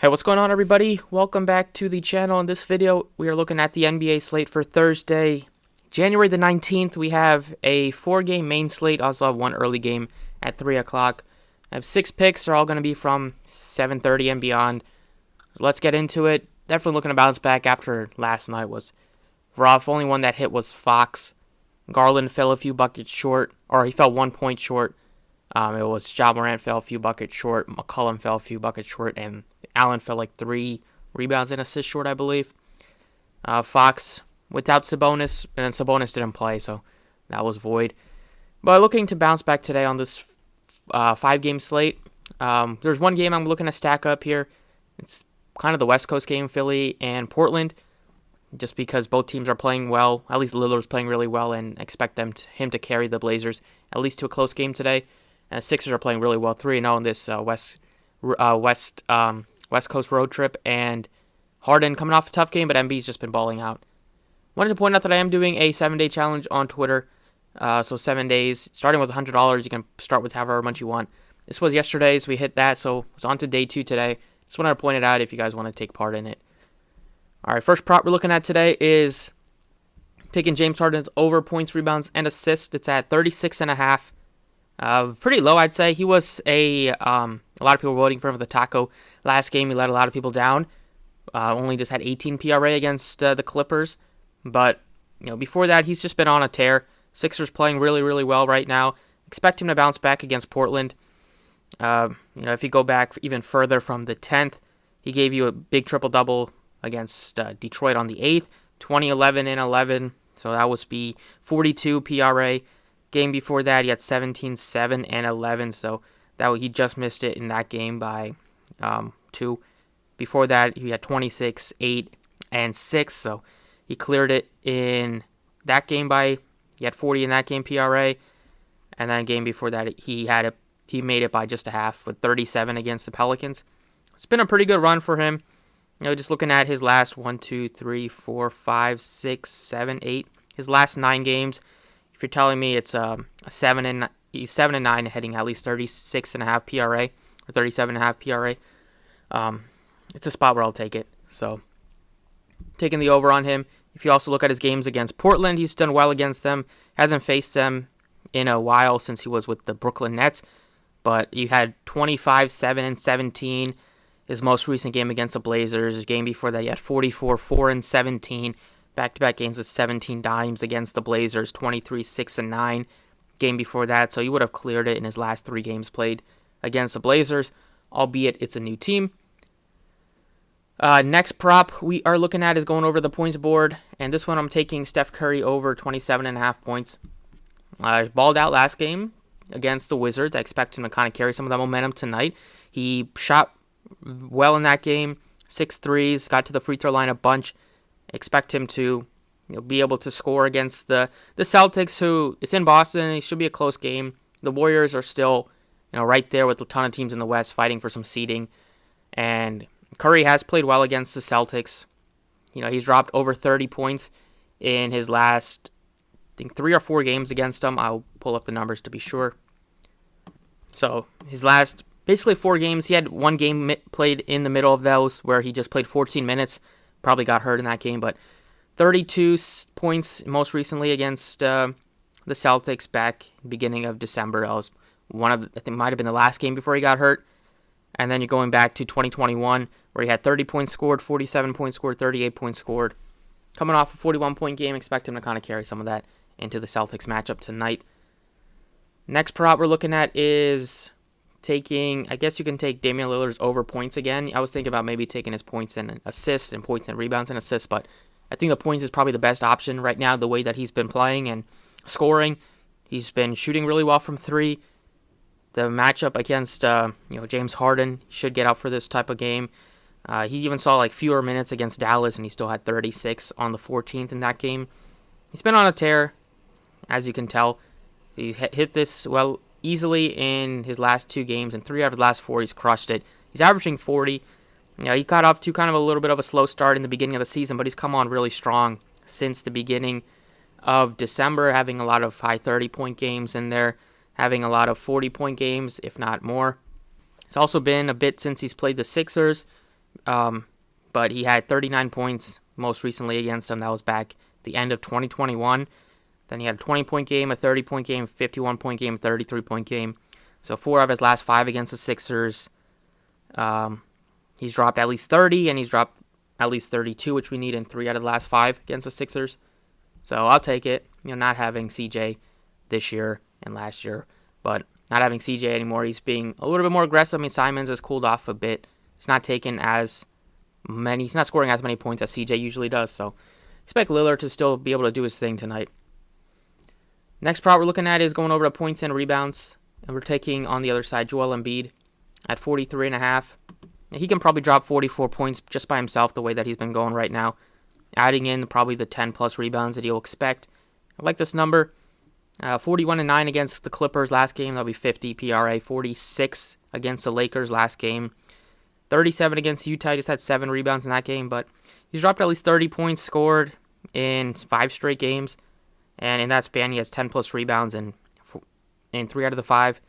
Hey, what's going on, everybody? Welcome back to the channel. In this video, we are looking at the NBA slate for Thursday, January the 19th. We have a 4-game main slate. Also have one early game at 3 o'clock. I have 6 picks. They're all going to be from 7:30 and beyond. Let's get into it. Definitely looking to bounce back after last night was rough. Only one that hit was Fox. Garland fell a few buckets short, or he fell 1 point short. It was Ja Morant fell a few buckets short, McCollum fell a few buckets short, and Allen fell like 3 rebounds and assists short, I believe. Fox without Sabonis, and then Sabonis didn't play, so that was void. But looking to bounce back today on this 5-game slate. There's one game I'm looking to stack up here. It's kind of the West Coast game, Philly and Portland, just because both teams are playing well. At least Lillard's playing really well, and expect him to carry the Blazers at least to a close game today. And the Sixers are playing really well, 3-0 in this West Coast road trip, and Harden coming off a tough game, but Embiid's just been balling out. Wanted to point out that I am doing a 7-day challenge on Twitter, so 7 days, starting with $100. You can start with however much you want. This was yesterday, so we hit that, so it's on to day 2 today. Just wanted to point it out if you guys want to take part in it. All right, first prop we're looking at today is taking James Harden's over points, rebounds, and assists. It's at 36.5. Pretty low, I'd say. He was a lot of people were voting for him for the taco last game. He let a lot of people down. Only just had 18 PRA against the Clippers, but before that, he's just been on a tear. Sixers playing really, really well right now. Expect him to bounce back against Portland. If you go back even further from the 10th, he gave you a big triple-double against Detroit on the 8th, 20-11 and 11. So that was be 42 PRA. Game before that, he had 17, 7, and 11. So he just missed it in that game by 2. Before that, he had 26, 8, and 6. So he cleared it in that game he had 40 in that game PRA. And then game before that, he made it by just a half with 37 against the Pelicans. It's been a pretty good run for him. Just looking at his last 1, 2, 3, 4, 5, 6, 7, 8. His last 9 games. If you're telling me it's he's 7-9, heading at least 36.5 PRA or 37.5 PRA. It's a spot where I'll take it. So taking the over on him. If you also look at his games against Portland, he's done well against them. Hasn't faced them in a while since he was with the Brooklyn Nets. But he had 25, 7, and 17. His most recent game against the Blazers. His game before that, he had 44, 4, and 17. Back-to-back games with 17 dimes against the Blazers, 23, 6, and 9. Game before that, so he would have cleared it in his last 3 games played against the Blazers, albeit it's a new team. Next prop we are looking at is going over the points board, and this one I'm taking Steph Curry over 27.5 points. Balled out last game against the Wizards. I expect him to kind of carry some of that momentum tonight. He shot well in that game, 6 threes, got to the free throw line a bunch. Expect him to be able to score against the Celtics, who it's in Boston. It should be a close game. The Warriors are still right there with a ton of teams in the West fighting for some seeding. And Curry has played well against the Celtics. He's dropped over 30 points in his last, I think, 3 or 4 games against them. I'll pull up the numbers to be sure. So his last basically 4 games, he had 1 game played in the middle of those where he just played 14 minutes. Probably got hurt in that game, but 32 points most recently against the Celtics back beginning of December. That was I think might have been the last game before he got hurt. And then you're going back to 2021 where he had 30 points scored, 47 points scored, 38 points scored. Coming off a 41-point game, expect him to kind of carry some of that into the Celtics matchup tonight. Next prop we're looking at is I guess you can take Damian Lillard's over points again. I was thinking about maybe taking his points and assists and points and rebounds and assists, but I think the points is probably the best option right now, the way that he's been playing and scoring. He's been shooting really well from 3. The matchup against James Harden should get out for this type of game. He even saw fewer minutes against Dallas, and he still had 36 on the 14th in that game. He's been on a tear, as you can tell. He hit this easily in his last 2 games, and 3 out of the last 4 he's crushed it. He's averaging 40. He got off to kind of a little bit of a slow start in the beginning of the season, but he's come on really strong since the beginning of December, having a lot of high 30-point games in there, having a lot of 40-point games, if not more. It's also been a bit since he's played the Sixers, But he had 39 points most recently against them. That was back at the end of 2021. Then he had a 20-point game, a 30-point game, a 51-point game, a 33-point game. So 4 of his last 5 against the Sixers. He's dropped at least 30, and he's dropped at least 32, which we need in 3 out of the last 5 against the Sixers. So I'll take it. Not having CJ this year and last year, but not having CJ anymore. He's being a little bit more aggressive. I mean, Simons has cooled off a bit. He's not taking as many. He's not scoring as many points as CJ usually does. So expect Lillard to still be able to do his thing tonight. Next prop we're looking at is going over to points and rebounds, and we're taking on the other side Joel Embiid at 43.5. He can probably drop 44 points just by himself the way that he's been going right now, adding in probably the 10-plus rebounds that you'll expect. I like this number. 41-9 against the Clippers last game. That'll be 50 PRA. 46 against the Lakers last game. 37 against Utah. He just had 7 rebounds in that game, but he's dropped at least 30 points scored in 5 straight games. And in that span, he has 10-plus rebounds in 3 out of the 5.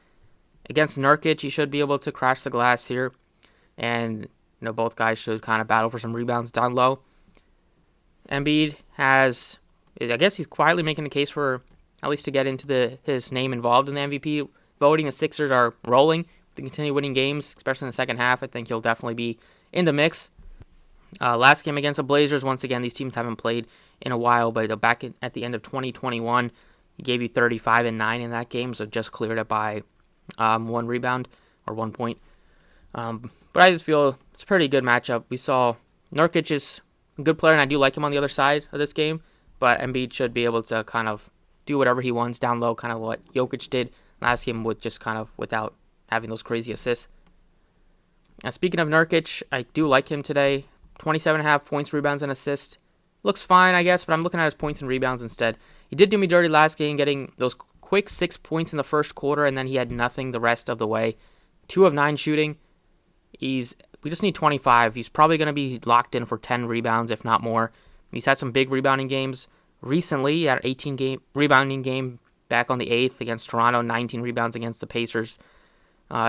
Against Nurkic, he should be able to crash the glass here. And both guys should kind of battle for some rebounds down low. Embiid I guess he's quietly making the case for at least to get into his name involved in the MVP voting. The Sixers are rolling. If they continue winning games, especially in the second half, I think he'll definitely be in the mix. Last game against the Blazers, once again, these teams haven't played in a while, but back at the end of 2021, he gave you 35 and 9 in that game, so just cleared it by 1 rebound or 1 point. But I just feel it's a pretty good matchup. We saw Nurkic is a good player, and I do like him on the other side of this game, but Embiid should be able to kind of do whatever he wants down low, kind of what Jokic did last game with just kind of without having those crazy assists. Now, speaking of Nurkic, I do like him today. 27.5 points, rebounds, and assists. Looks fine, I guess, but I'm looking at his points and rebounds instead. He did do me dirty last game, getting those quick 6 points in the first quarter, and then he had nothing the rest of the way. 2 of 9 shooting. We just need 25. He's probably going to be locked in for 10 rebounds, if not more. He's had some big rebounding games recently. He had an 18 rebounding game back on the 8th against Toronto, 19 rebounds against the Pacers.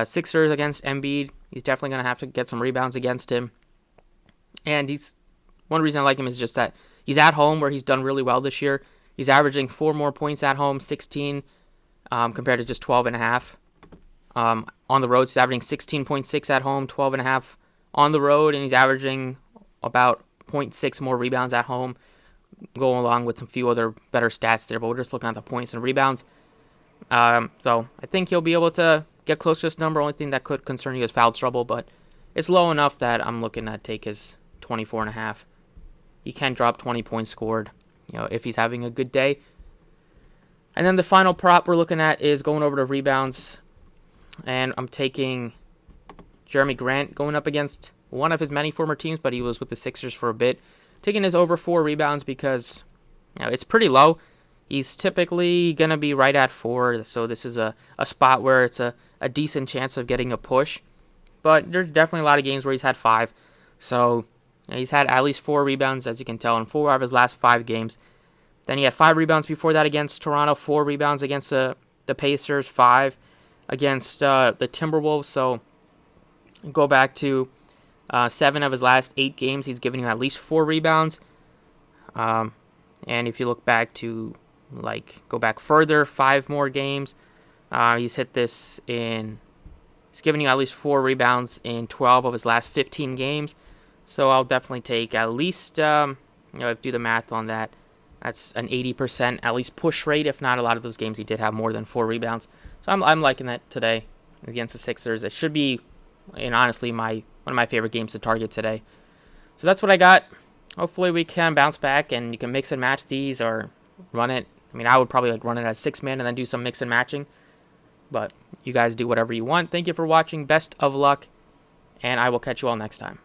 Sixers against Embiid. He's definitely going to have to get some rebounds against him. And one reason I like him is just that he's at home where he's done really well this year. He's averaging 4 more points at home, 16 compared to just 12.5. On the road, he's averaging 16.6 at home, 12.5 on the road, and he's averaging about 0.6 more rebounds at home, going along with some few other better stats there, but we're just looking at the points and rebounds. So I think he'll be able to get close to this number. Only thing that could concern you is foul trouble, but it's low enough that I'm looking at take his 24.5. He can drop 20 points scored, if he's having a good day. And then the final prop we're looking at is going over to rebounds. And I'm taking Jeremy Grant going up against one of his many former teams, but he was with the Sixers for a bit. Taking his over 4 rebounds because it's pretty low. He's typically going to be right at 4, so this is a spot where it's a decent chance of getting a push. But there's definitely a lot of games where he's had 5. So he's had at least 4 rebounds, as you can tell, in 4 out of his last 5 games. Then he had 5 rebounds before that against Toronto, 4 rebounds against the Pacers, 5 against the Timberwolves. So go back to 7 of his last 8 games, he's given you at least 4 rebounds. And if you look back to, go back further, 5 more games, he's hit this he's given you at least 4 rebounds in 12 of his last 15 games. So I'll definitely take at least, if you do the math on that, that's an 80% at least push rate. If not, a lot of those games he did have more than 4 rebounds. So I'm liking that today against the Sixers. It should be, honestly, one of my favorite games to target today. So that's what I got. Hopefully we can bounce back and you can mix and match these or run it. I would probably run it as 6-man and then do some mix and matching. But you guys do whatever you want. Thank you for watching. Best of luck. And I will catch you all next time.